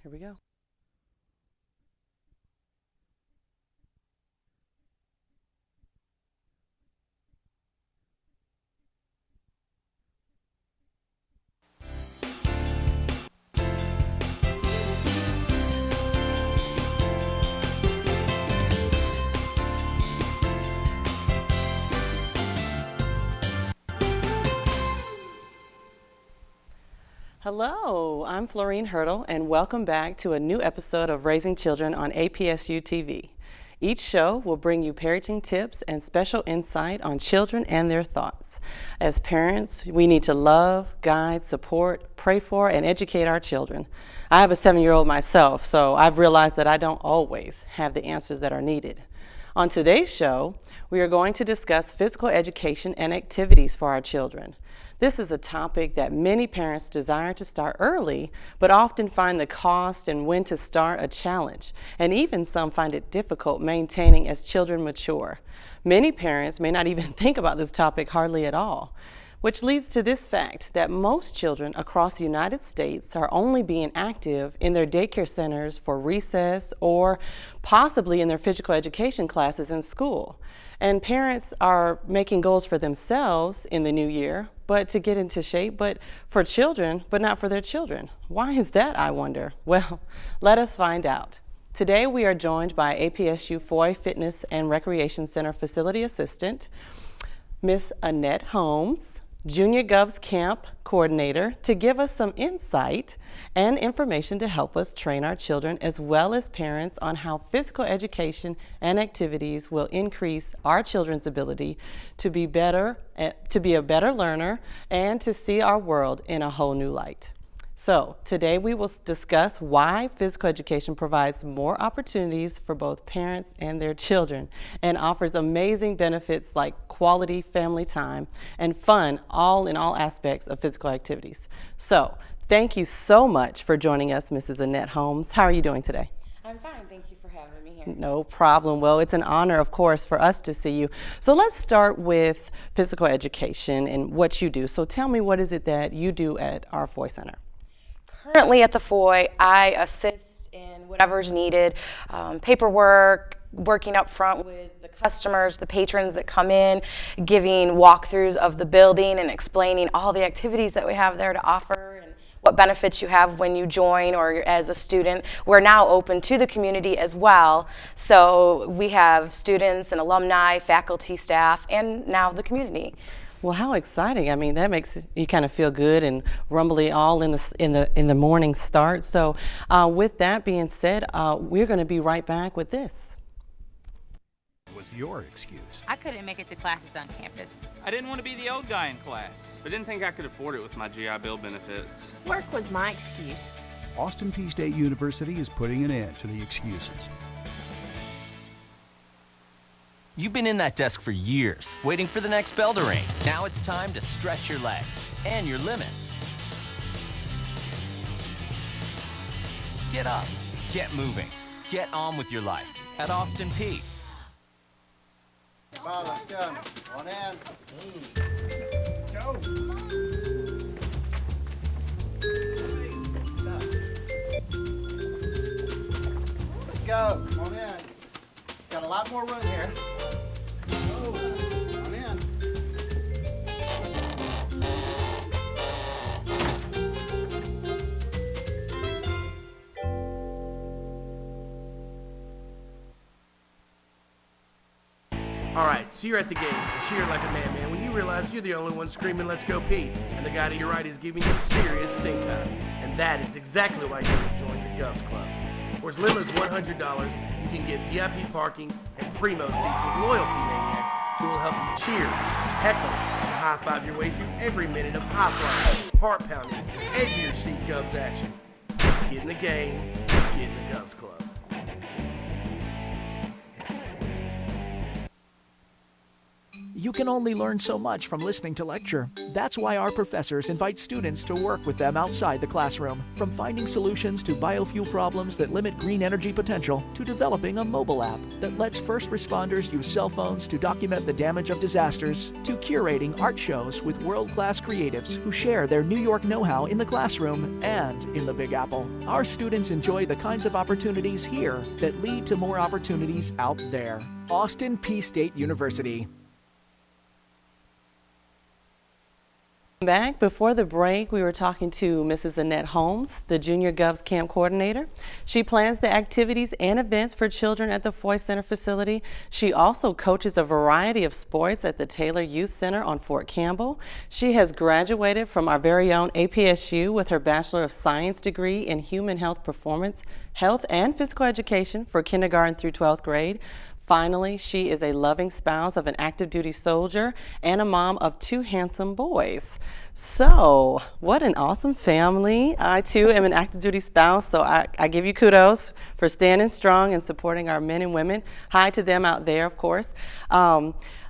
Here we go. Hello, I'm Florine and welcome back to a new episode of Raising Children on APSU TV. Each show will bring you parenting tips and special insight on children and their thoughts. As parents, we need to love, guide, support, pray for, and educate our children. I have a 7-year-old myself, so I've realized that I don't always have the answers that are needed. On today's show, we are going to discuss physical education and activities for our children. This is a topic that many parents desire to start early, but often find the cost and when to start a challenge, and even some find it difficult maintaining as children mature. Many parents may not even think about this topic hardly at all, which leads to this fact that most children across the United States are only being active in their daycare centers for recess or possibly in their physical education classes in school. And parents are making goals for themselves in the new year, but to get into shape, but for children, but not for their children. Why is that, I wonder? Well, let us find out. Today we are joined by APSU Foy Fitness and Recreation Center Facility Assistant, Miss Annette Holmes, Junior Govs Camp Coordinator, to give us some insight and information to help us train our children as well as parents on how physical education and activities will increase our children's ability to be a better learner and to see our world in a whole new light. So today we will discuss why physical education provides more opportunities for both parents and their children and offers amazing benefits like quality family time and fun all in all aspects of physical activities. So thank you so much for joining us, Mrs. Annette Holmes. How are you doing today? I'm fine. Thank you for having me here. No problem. Well, it's an honor, of course, for us to see you. So let's start with physical education and what you do. So tell me, what is it that you do at our Foy Center? Currently at the Foy, I assist in whatever's needed, paperwork, working up front with the customers, the patrons that come in, giving walkthroughs of the building and explaining all the activities that we have there to offer and what benefits you have when you join or as a student. We're now open to the community as well, so we have students and alumni, faculty, staff, and now the community. Well, how exciting! I mean, that makes you kind of feel good and rumbly all in the morning start. So, with that being said, we're going to be right back with this. Was your excuse? I couldn't make it to classes on campus. I didn't want to be the old guy in class. But didn't think I could afford it with my GI Bill benefits. Work was my excuse. Austin Peay State University is putting an end to the excuses. You've been in that desk for years, waiting for the next bell to ring. Now it's time to stretch your legs and your limits. Get up, get moving, get on with your life at Austin Peay. One in. Let's go. Come on in. Got a lot more room here. Come on in. All right, so you're at the game, cheer like a man, when you realize you're the only one screaming, "Let's go Pete," and the guy to your right is giving you a serious stink eye. And that is exactly why you need to join the Govs Club. For as little as $100, you can get VIP parking and primo seats with loyalty maniacs who will help you cheer, heckle, and high-five your way through every minute of high-flying, heart-pounding, edge-of-your-seat Govs action. Get in the game, get in the Govs Club. You can only learn so much from listening to lecture. That's why our professors invite students to work with them outside the classroom. From finding solutions to biofuel problems that limit green energy potential, to developing a mobile app that lets first responders use cell phones to document the damage of disasters, to curating art shows with world-class creatives who share their New York know-how in the classroom and in the Big Apple. Our students enjoy the kinds of opportunities here that lead to more opportunities out there. Austin Peay State University. Back before the break, we were talking to Mrs. Annette Holmes, the Junior Govs Camp Coordinator. She plans the activities and events for children at the Foy Center facility. She also coaches a variety of sports at the Taylor Youth Center on Fort Campbell. She has graduated from our very own APSU with her Bachelor of Science degree in Human Health Performance, Health and Physical Education for kindergarten through 12th grade. Finally, she is a loving spouse of an active duty soldier and a mom of 2 handsome boys. So, what an awesome family. I too am an active duty spouse, so I give you kudos for standing strong and supporting our men and women. Hi to them out there, of course.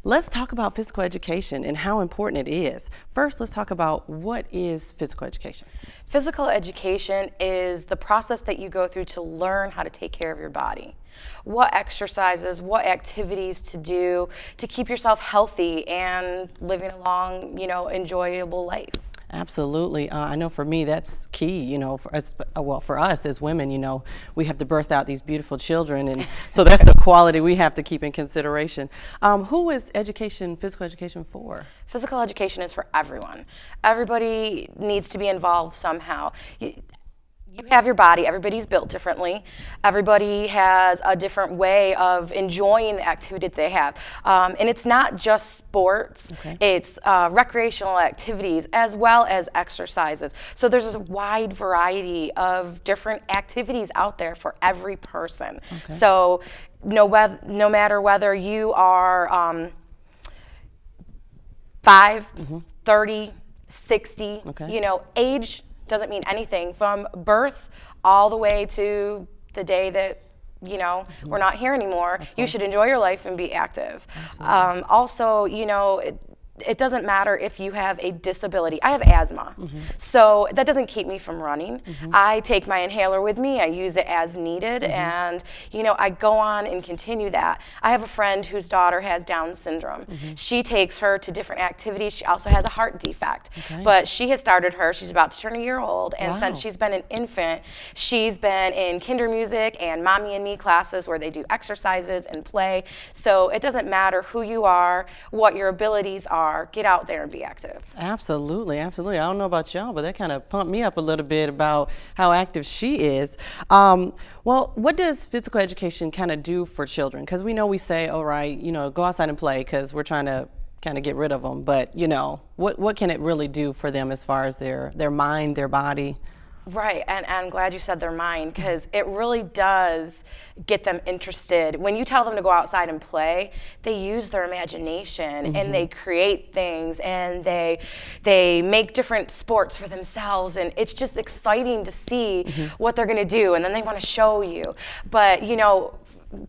Let's talk about physical education and how important it is. First, let's talk about what is physical education. Physical education is the process that you go through to learn how to take care of your body. What exercises, what activities to do to keep yourself healthy and living a long, enjoyable life. Absolutely. I know for me that's key, for us, for us as women, we have to birth out these beautiful children, and so that's the quality we have to keep in consideration. Who is physical education for? Physical education is for everyone. Everybody needs to be involved somehow. You have your body, everybody's built differently. Everybody has a different way of enjoying the activity that they have. And it's not just sports, it's recreational activities as well as exercises. So there's a wide variety of different activities out there for every person. So no matter whether you are 5, 30, 60, age doesn't mean anything from birth all the way to the day that we're not here anymore. You should enjoy your life and be active. Also, it doesn't matter if you have a disability. I have asthma, so that doesn't keep me from running. I take my inhaler with me. I use it as needed, and I go on and continue that. I have a friend whose daughter has Down syndrome. She takes her to different activities. She also has a heart defect, but she has started her. She's about to turn a year old, and since she's been an infant, she's been in kinder music and mommy and me classes where they do exercises and play. So it doesn't matter who you are, what your abilities are. Get out there and be active. Absolutely, absolutely. I don't know about y'all, but that kind of pumped me up a little bit about how active she is. Well, what does physical education kind of do for children? Because we say, all right, go outside and play because we're trying to kind of get rid of them. But, what can it really do for them as far as their mind, their body? Right, and I'm glad you said their mind, because it really does get them interested. When you tell them to go outside and play, they use their imagination and they create things, and they make different sports for themselves, and it's just exciting to see what they're going to do, and then they want to show you. But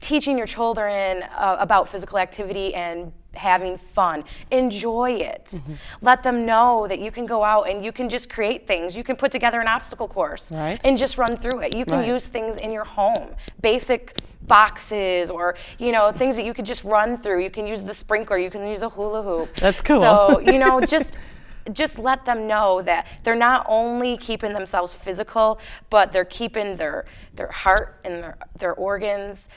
teaching your children about physical activity and having fun, enjoy it. Let them know that you can go out and you can just create things. You can put together an obstacle course and just run through it. You can use things in your home, basic boxes, or things that you could just run through. You can use the sprinkler, you can use a hula hoop. That's cool. So just let them know that they're not only keeping themselves physical, but they're keeping their heart and their organs,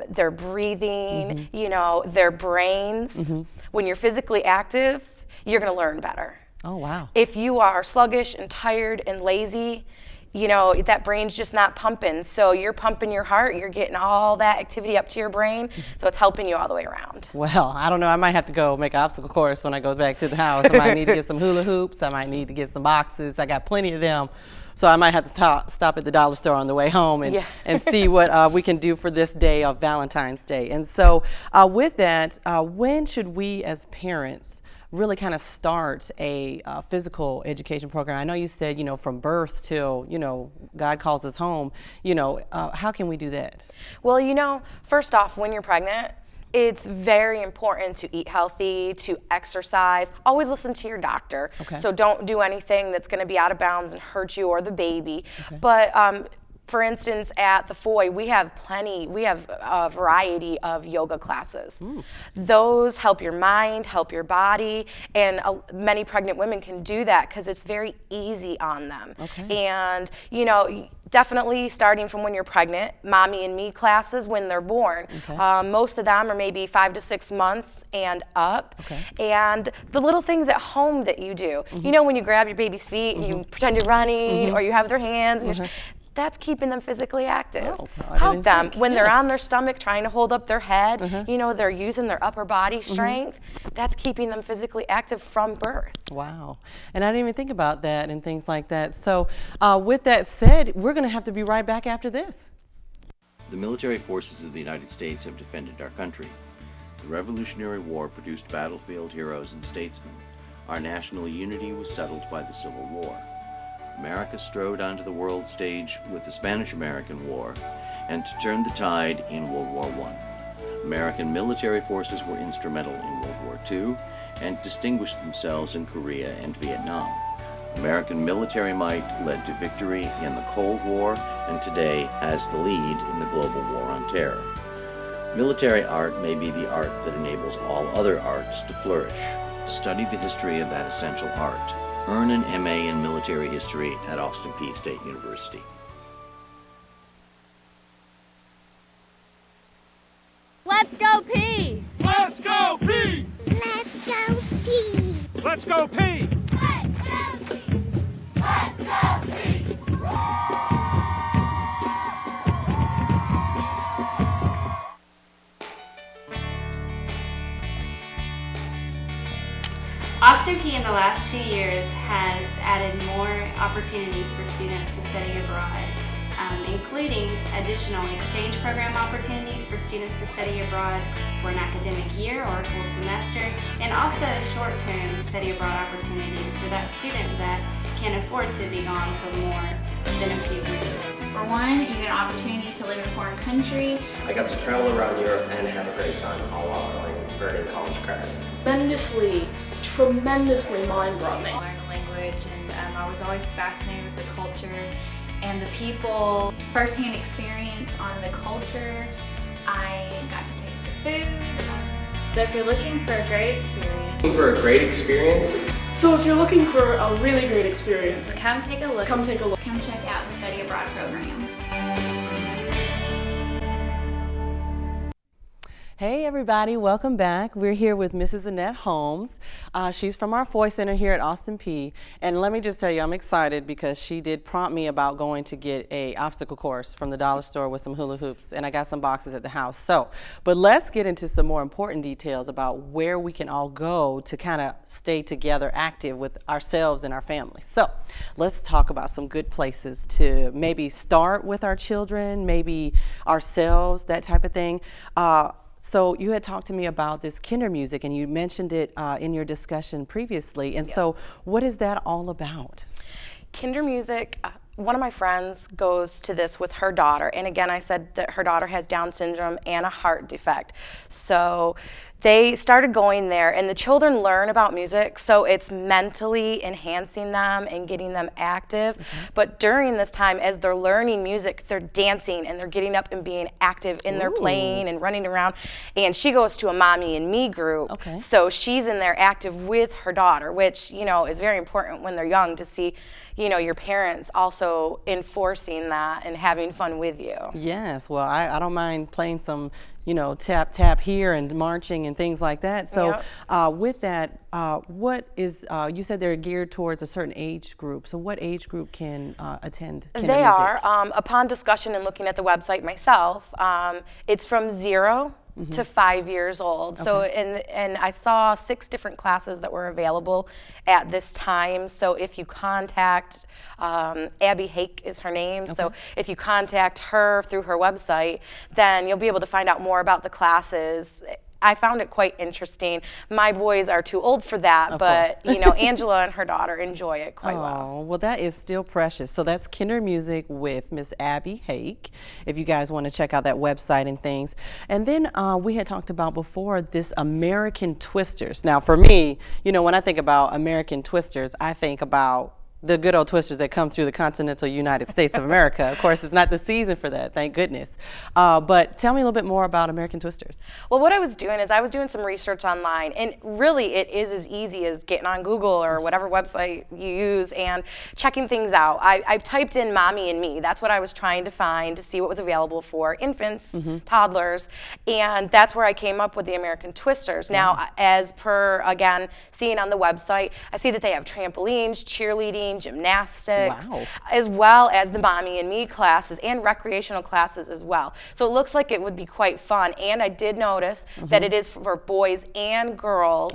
their breathing, their brains. When you're physically active, you're going to learn better. Oh, wow. If you are sluggish and tired and lazy, that brain's just not pumping. So you're pumping your heart, you're getting all that activity up to your brain, so it's helping you all the way around. Well, I don't know, I might have to go make an obstacle course when I go back to the house. I might need to get some hula hoops, I might need to get some boxes. I got plenty of them. So I might have to stop at the dollar store on the way home and see what we can do for this day of Valentine's Day. And so with that, when should we as parents really kind of start a physical education program? I know you said, from birth till, God calls us home, how can we do that? Well, first off, when you're pregnant, It's very important to eat healthy, to exercise. Always listen to your doctor. Okay. So don't do anything that's going to be out of bounds and hurt you or the baby. Okay. But for instance, at the Foy, we have a variety of yoga classes. Those help your mind, help your body, and many pregnant women can do that because it's very easy on them. Okay. And, definitely starting from when you're pregnant, mommy and me classes when they're born. Okay. Most of them are maybe 5 to 6 months and up. Okay. And the little things at home that you do. When you grab your baby's feet and you pretend you're running, or you have their hands, and that's keeping them physically active. Oh, I Help didn't them think. when they're Yes. on their stomach trying to hold up their head. They're using their upper body strength. That's keeping them physically active from birth. Wow. And I didn't even think about that and things like that. So with that said, we're going to have to be right back after this. The military forces of the United States have defended our country. The Revolutionary War produced battlefield heroes and statesmen. Our national unity was settled by the Civil War. America strode onto the world stage with the Spanish-American War and to turn the tide in World War I. American military forces were instrumental in World War II and distinguished themselves in Korea and Vietnam. American military might led to victory in the Cold War and today has the lead in the global war on terror. Military art may be the art that enables all other arts to flourish. Study the history of that essential art. Earn an MA in military history at Austin Peay State University. Let's go pee! Let's go pee! Let's go pee! Let's go pee! Let's go pee! Austin Peay in the last 2 years has added more opportunities for students to study abroad, including additional exchange program opportunities for students to study abroad for an academic year or a full semester, and also short-term study abroad opportunities for that student that can't afford to be gone for more than a few weeks. For one, you get an opportunity to live in a foreign country. I got to travel around Europe and have a great time all while earning college credit. Tremendously mind-blowing. I learned the language, and I was always fascinated with the culture and the people. First-hand experience on the culture. I got to taste the food. So if you're looking for a great experience, So if you're looking for a really great experience, come take a look. come take a look. Come check out the study abroad program. Hey everybody, welcome back. We're here with Mrs. Annette Holmes. She's from our Foy Center here at Austin Peay. And let me just tell you, I'm excited because she did prompt me about going to get a obstacle course from the dollar store with some hula hoops, and I got some boxes at the house. But let's get into some more important details about where we can all go to kind of stay together active with ourselves and our families. So let's talk about some good places to maybe start with our children, maybe ourselves, that type of thing. So you had talked to me about this kinder music, and you mentioned it in your discussion previously. And so what is that all about? Kinder music, one of my friends goes to this with her daughter. And again, I said that her daughter has Down syndrome and a heart defect. So they started going there, and the children learn about music, so it's mentally enhancing them and getting them active. But during this time, as they're learning music, they're dancing and they're getting up and being active in their playing and running around. And she goes to a mommy and me group, so she's in there active with her daughter, which is very important when they're young to see your parents also enforcing that and having fun with you. Yes, well, I don't mind playing some tap tap here and marching and things like that. So with that, what is, you said they're geared towards a certain age group. So what age group can attend kinder They music? are. Upon discussion and looking at the website myself, it's from 0 to 5 years old. So and I saw 6 different classes that were available at this time. So if you contact Abby Hake is her name. So if you contact her through her website, then you'll be able to find out more about the classes I found it quite interesting. My boys are too old for that, Of but course. you know, Angela and her daughter enjoy it quite well. Oh, well, that is still precious. So that's Kinder Music with Miss Abby Hake, if you guys want to check out that website and things. And then we had talked about before this American Twisters. Now, for me, you know, when I think about American Twisters, I think about the good old twisters that come through the continental United States of America. Of course, it's not the season for that, thank goodness. But tell me a little bit more about American Twisters. Well, what I was doing is I was doing some research online, and really it is as easy as getting on Google or whatever website you use and checking things out. I typed in mommy and me. That's what I was trying to find to see what was available for infants, toddlers, and that's where I came up with the American Twisters. Now, as per, again, seeing on the website, I see that they have trampolines, cheerleading, gymnastics, as well as the mommy and me classes and recreational classes as well. So it looks like it would be quite fun. And I did notice that it is for boys and girls,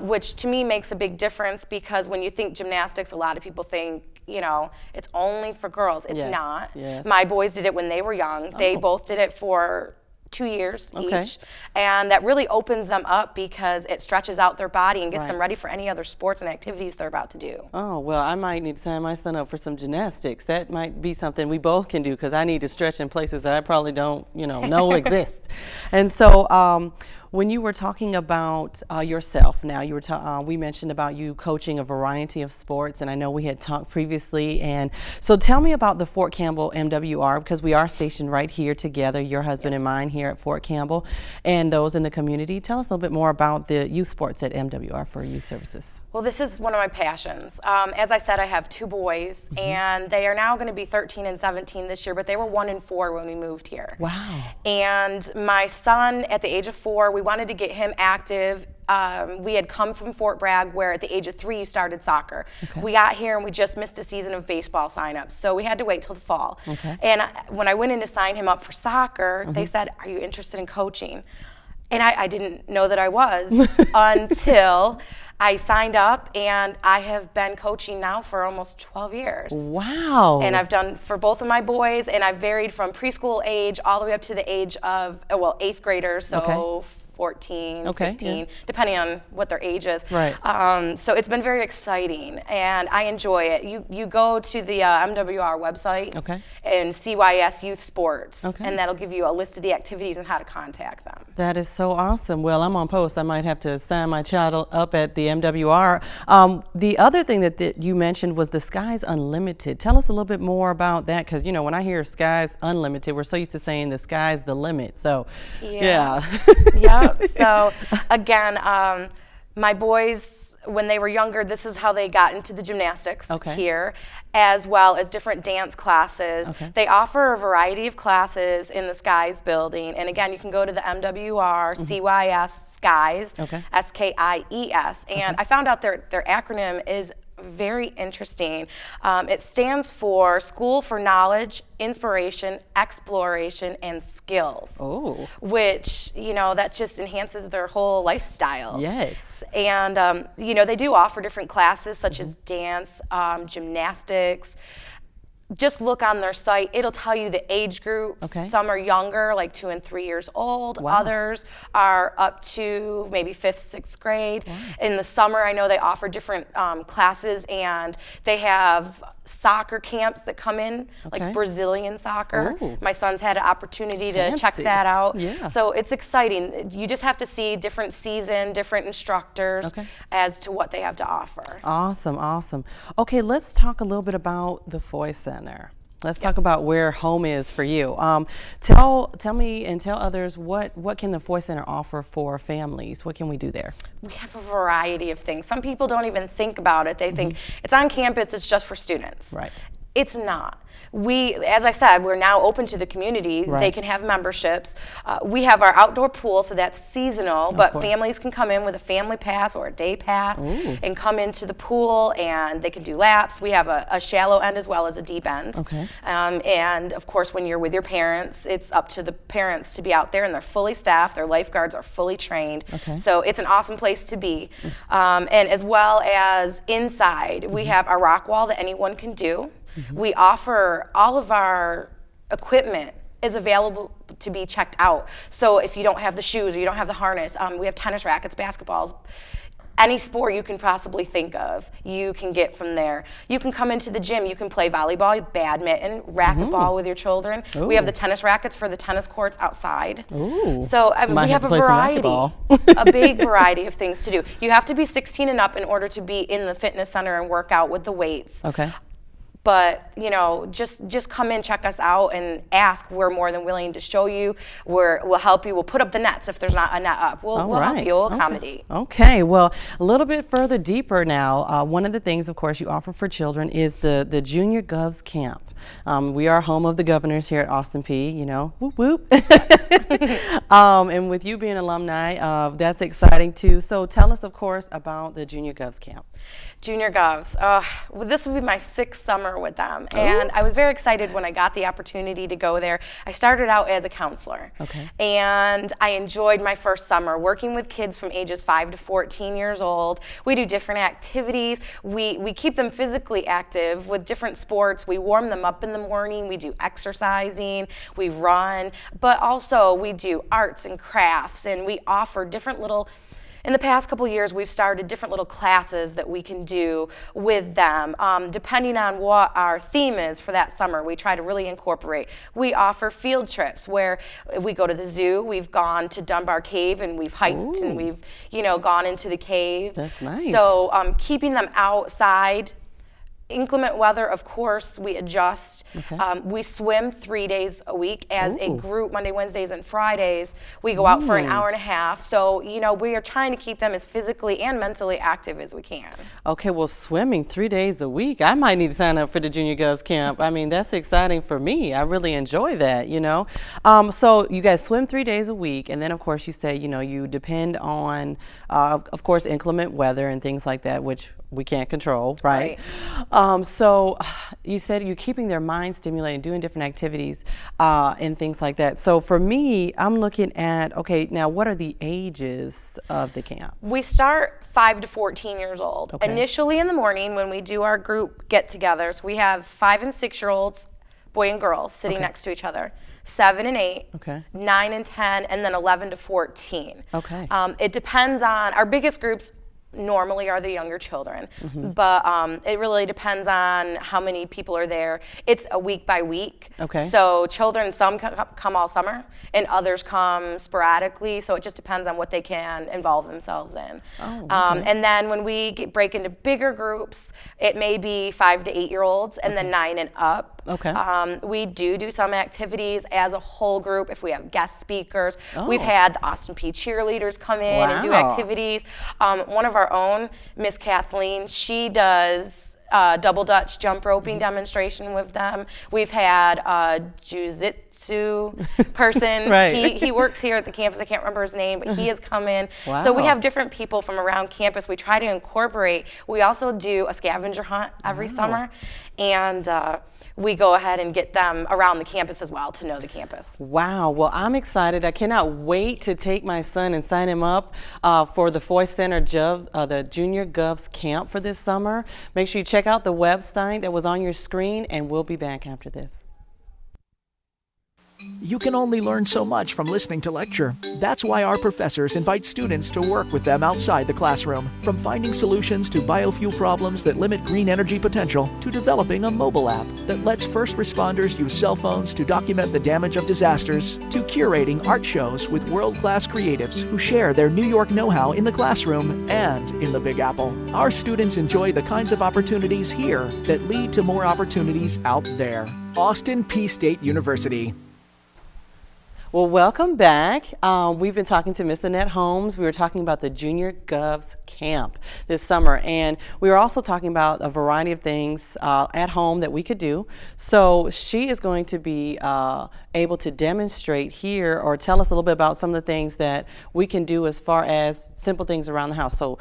which to me makes a big difference, because when you think gymnastics, a lot of people think, you know, it's only for girls. It's not. My boys did it when they were young. They both did it for 2 years each, and that really opens them up because it stretches out their body and gets them ready for any other sports and activities they're about to do. Oh, well, I might need to sign my son up for some gymnastics. That might be something we both can do, because I need to stretch in places that I probably don't, you know exist. And so when you were talking about yourself, now you were we mentioned about you coaching a variety of sports, and I know we had talked previously. And so tell me about the Fort Campbell MWR, because we are stationed right here together, your husband and mine here at Fort Campbell, and those in the community. Tell us a little bit more about the youth sports at MWR for youth services. Well, this is one of my passions. As I said, I have 2 boys, and they are now going to be 13 and 17 this year, but they were 1 and 4 when we moved here. Wow. And my son, at the age of 4, we wanted to get him active. We had come from Fort Bragg, where at the age of 3 you started soccer. We got here and we just missed a season of baseball signups, so we had to wait till the fall. And when I went in to sign him up for soccer, they said, "Are you interested in coaching?" And I didn't know that I was until I signed up, and I have been coaching now for almost 12 years. Wow. And I've done for both of my boys, and I've varied from preschool age all the way up to the age of, 8th graders, so 14, 15, depending on what their age is. So it's been very exciting, and I enjoy it. You go to the MWR website and CYS Youth Sports, and that'll give you a list of the activities and how to contact them. That is so awesome. Well, I'm on post. I might have to sign my child up at the MWR. The other thing that you mentioned was the Skies Unlimited. Tell us a little bit more about that, because, you know, when I hear Skies Unlimited, we're so used to saying the sky's the limit. So, yeah. So, again, my boys, when they were younger, this is how they got into the gymnastics here, as well as different dance classes. They offer a variety of classes in the Skies building. And again, you can go to the MWR CYS Skies, SKIES. And I found out their acronym is very interesting. It stands for School for Knowledge, Inspiration, Exploration, and Skills. Which, you know, that just enhances their whole lifestyle. And, you know, they do offer different classes such as dance, gymnastics. Just look on their site. It'll tell you the age groups. Some are younger, like 2 and 3 years old. Others are up to maybe 5th, 6th grade. In the summer, I know they offer different classes, and they have soccer camps that come in, like Brazilian soccer. My son's had an opportunity to check that out. So it's exciting. You just have to see different season, different instructors as to what they have to offer. Awesome, awesome. Okay, let's talk a little bit about the Foy Center. Let's talk about where home is for you. Tell me and tell others, what can the Foy Center offer for families? What can we do there? We have a variety of things. Some people don't even think about it. They think it's on campus, it's just for students. It's not. As I said, we're now open to the community. They can have memberships. We have our outdoor pool, so that's seasonal, but families can come in with a family pass or a day pass and come into the pool, and they can do laps. We have a shallow end as well as a deep end. And of course, when you're with your parents, it's up to the parents to be out there, and they're fully staffed. Their lifeguards are fully trained. So it's an awesome place to be. And as well as inside, we have a rock wall that anyone can do. We offer all of our equipment is available to be checked out. So if you don't have the shoes or you don't have the harness, we have tennis rackets, basketballs, any sport you can possibly think of, you can get from there. You can come into the gym, you can play volleyball, badminton, racquetball with your children. Ooh. We have the tennis rackets for the tennis courts outside. Ooh. So I mean, Might we have have to a play some variety, racquetball. a big variety of things to do. You have to be 16 and up in order to be in the fitness center and work out with the weights. Okay. But, you know, just come in, check us out, and ask. We're more than willing to show you. We'll help you. We'll put up the nets if there's not a net up. We'll help you. We'll accommodate. Okay. Well, a little bit further deeper now, one of the things, of course, you offer for children is the Junior Govs Camp. We are home of the governors here at Austin Peay, you know, whoop whoop. And with you being alumni, that's exciting too. So tell us, of course, about the Junior Govs Camp. Junior Govs. Well, this will be my 6th summer with them, and I was very excited when I got the opportunity to go there. I started out as a counselor, and I enjoyed my first summer working with kids from ages 5 to 14 years old. We do different activities. We keep them physically active with different sports. We warm them up in the morning. We do exercising. We run, but also we do arts and crafts, and we offer different little. In the past couple years, we've started different little classes that we can do with them. Depending on what our theme is for that summer, we try to really incorporate. We offer field trips where we go to the zoo. We've gone to Dunbar Cave and we've hiked and we've, you know, gone into the cave. That's nice. So keeping them outside. Inclement weather, of course, we adjust. We swim 3 days a week as a group, Monday, Wednesdays, and Fridays. We go out for an hour and a half. So, you know, we are trying to keep them as physically and mentally active as we can. Okay, well, swimming 3 days a week, I might need to sign up for the Junior Govs Camp. I mean, that's exciting for me. I really enjoy that, you know. So you guys swim 3 days a week, and then, of course, you say, you know, you depend on, of course, inclement weather and things like that, which we can't control, right? So you said you're keeping their mind stimulated, doing different activities and things like that. So for me, I'm looking at, okay, now what are the ages of the camp? We start 5 to 14 years old. Initially in the morning when we do our group get-togethers, we have 5 and 6-year-olds, boy and girls, sitting next to each other. 7 and 8, 9 and 10, and then 11 to 14. It depends on, our biggest groups normally are the younger children, but it really depends on how many people are there. It's a week by week. So children, some come all summer and others come sporadically, so it just depends on what they can involve themselves in. And then when we break into bigger groups, it may be 5 to 8-year-olds and then 9 and up. We do some activities as a whole group if we have guest speakers. We've had the Austin Peay cheerleaders come in and do activities. One of our own, Miss Kathleen, she does double Dutch jump roping demonstration with them. We've had a jiu-jitsu person. He works here at the campus. I can't remember his name, but he has come in. So we have different people from around campus. We try to incorporate. We also do a scavenger hunt every summer, and we go ahead and get them around the campus as well to know the campus. Wow. Well, I'm excited. I cannot wait to take my son and sign him up for the Foy Center the Junior Govs Camp for this summer. Make sure you check out the website that was on your screen, and we'll be back after this. You can only learn so much from listening to lecture. That's why our professors invite students to work with them outside the classroom. From finding solutions to biofuel problems that limit green energy potential, to developing a mobile app that lets first responders use cell phones to document the damage of disasters, to curating art shows with world-class creatives who share their New York know-how in the classroom and in the Big Apple. Our students enjoy the kinds of opportunities here that lead to more opportunities out there. Austin Peay State University. Well, welcome back. We've been talking to Miss Annette Holmes. We were talking about the Junior Govs Camp this summer, and we were also talking about a variety of things at home that we could do. So she is going to be able to demonstrate here or tell us a little bit about some of the things that we can do as far as simple things around the house. So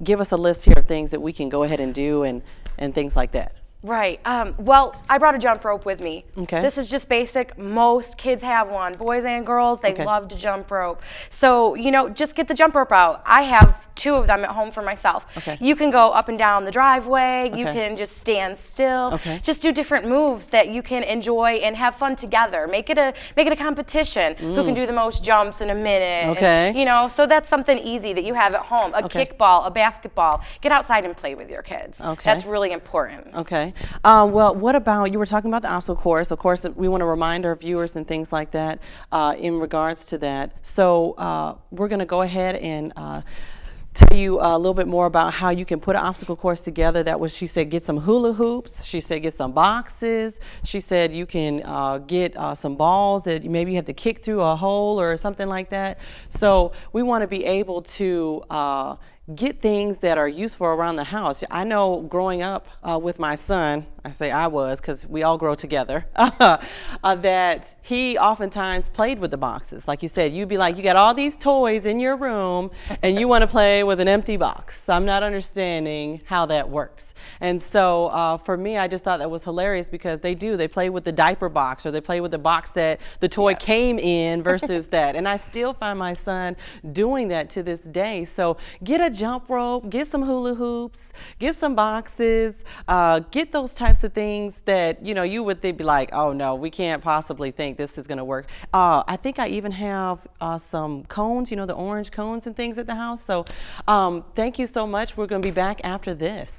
give us a list here of things that we can go ahead and do and things like that. Right. Well, I brought a jump rope with me. Okay. This is just basic. Most kids have one. Boys and girls, they Okay. love to jump rope. So, just get the jump rope out. I have 2 of them at home for myself. Okay. You can go up and down the driveway. You Okay. can just stand still. Okay. Just do different moves that you can enjoy and have fun together. Make it a competition. Who can do the most jumps in a minute? Okay. And, so that's something easy that you have at home. A Okay. kickball, a basketball. Get outside and play with your kids. Okay. That's really important. Okay. Well, what about, you were talking about the obstacle course. Of course, we want to remind our viewers and things like that in regards to that. So we're going to go ahead and tell you a little bit more about how you can put an obstacle course together. That was, she said, get some hula hoops. She said, get some boxes. She said, you can get some balls that maybe you have to kick through a hole or something like that. So we want to be able to get things that are useful around the house. I know growing up with my son, I say I was because we all grow together, that he oftentimes played with the boxes. Like you said, you'd be like, you got all these toys in your room and you want to play with an empty box. So I'm not understanding how that works. And so for me, I just thought that was hilarious because they play with the diaper box or they play with the box that the toy came in versus that. And I still find my son doing that to this day. So get a jump rope, get some hula hoops, get some boxes, get those types of things that you would be like, oh no, we can't possibly think this is going to work. I think I even have some cones, the orange cones and things at the house. So thank you so much. We're going to be back after this.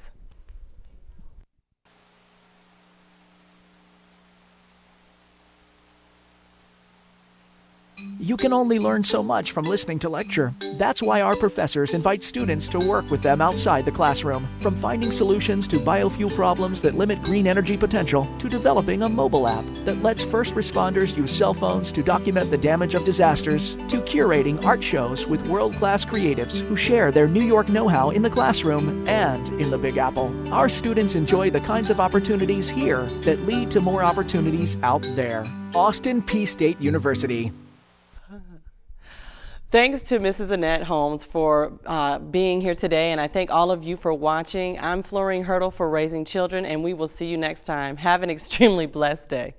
You can only learn so much from listening to lecture. That's why our professors invite students to work with them outside the classroom. From finding solutions to biofuel problems that limit green energy potential, to developing a mobile app that lets first responders use cell phones to document the damage of disasters, to curating art shows with world-class creatives who share their New York know-how in the classroom and in the Big Apple. Our students enjoy the kinds of opportunities here that lead to more opportunities out there. Austin Peay State University. Thanks to Mrs. Annette Holmes for being here today, and I thank all of you for watching. I'm Florine Hurdle for Raising Children, and we will see you next time. Have an extremely blessed day.